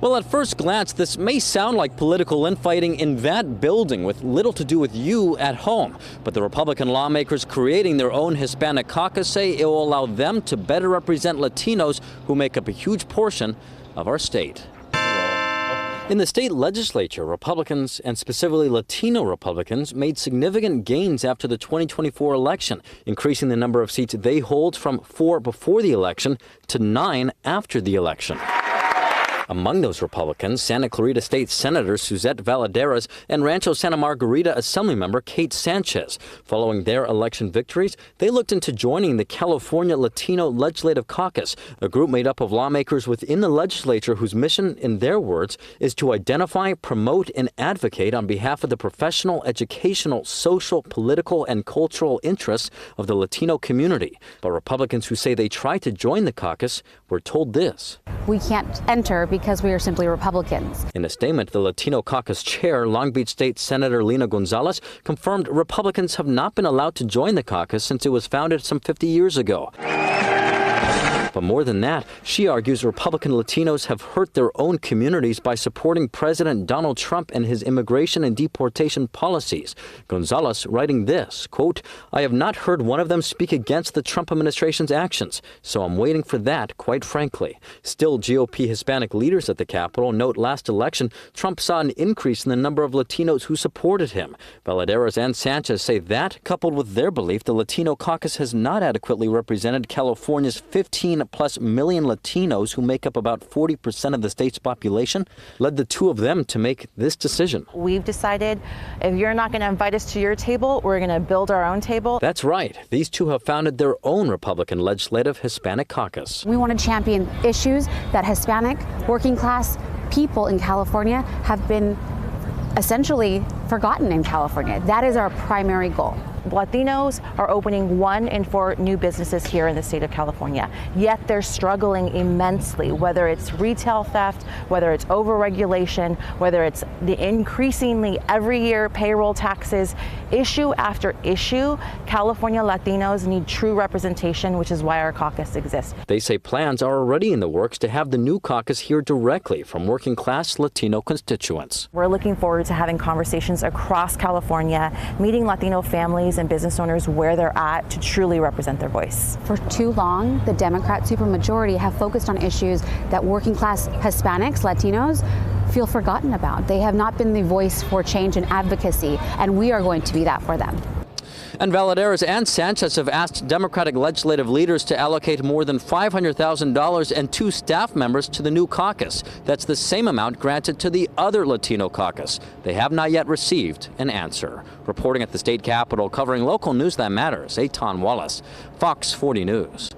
Well, at first glance, this may sound like political infighting in that building with little to do with you at home. But the Republican lawmakers creating their own Hispanic caucus say it will allow them to better represent Latinos who make up a huge portion of our state. In the state legislature, Republicans, and specifically Latino Republicans, made significant gains after the 2024 election, increasing the number of seats they hold from 4 before the election to 9 after the election. Among those Republicans, Santa Clarita State Senator Suzette Valadares and Rancho Santa Margarita Assemblymember Kate Sanchez. Following their election victories, they looked into joining the California Latino Legislative Caucus, a group made up of lawmakers within the legislature whose mission, in their words, is to identify, promote, and advocate on behalf of the professional, educational, social, political, and cultural interests of the Latino community. But Republicans who say they tried to join the caucus were told this. We can't enter because we are simply Republicans. In a statement, the Latino Caucus chair, Long Beach State Senator Lina Gonzalez, confirmed Republicans have not been allowed to join the caucus since it was founded some 50 years ago. But more than that, she argues Republican Latinos have hurt their own communities by supporting President Donald Trump and his immigration and deportation policies. Gonzalez writing this, quote, "I have not heard one of them speak against the Trump administration's actions, so I'm waiting for that, quite frankly." Still, GOP Hispanic leaders at the Capitol note last election, Trump saw an increase in the number of Latinos who supported him. Valadares and Sanchez say that, coupled with their belief the Latino caucus has not adequately represented California's 15+ million Latinos who make up about 40% of the state's population, led the two of them to make this decision. We've decided if you're not going to invite us to your table, we're going to build our own table. That's right. These two have founded their own Republican Legislative Hispanic Caucus. We want to champion issues that Hispanic, working class people in California have been essentially forgotten in California. That is our primary goal. Latinos are opening 1 in 4 new businesses here in the state of California, yet they're struggling immensely, whether it's retail theft, whether it's overregulation, whether it's the increasingly every year payroll taxes. Issue after issue, California Latinos need true representation, which is why our caucus exists. They say plans are already in the works to have the new caucus hear directly from working class Latino constituents. We're looking forward to having conversations across California, meeting Latino families and business owners where they're at to truly represent their voice. For too long, the Democrat supermajority have focused on issues that working class Hispanics, Latinos, feel forgotten about. They have not been the voice for change and advocacy, and we are going to be that for them. And Valadares and Sanchez have asked Democratic legislative leaders to allocate more than $500,000 and 2 staff members to the new caucus. That's the same amount granted to the other Latino caucus. They have not yet received an answer. Reporting at the state capitol, covering local news that matters, Eitan Wallace, Fox 40 News.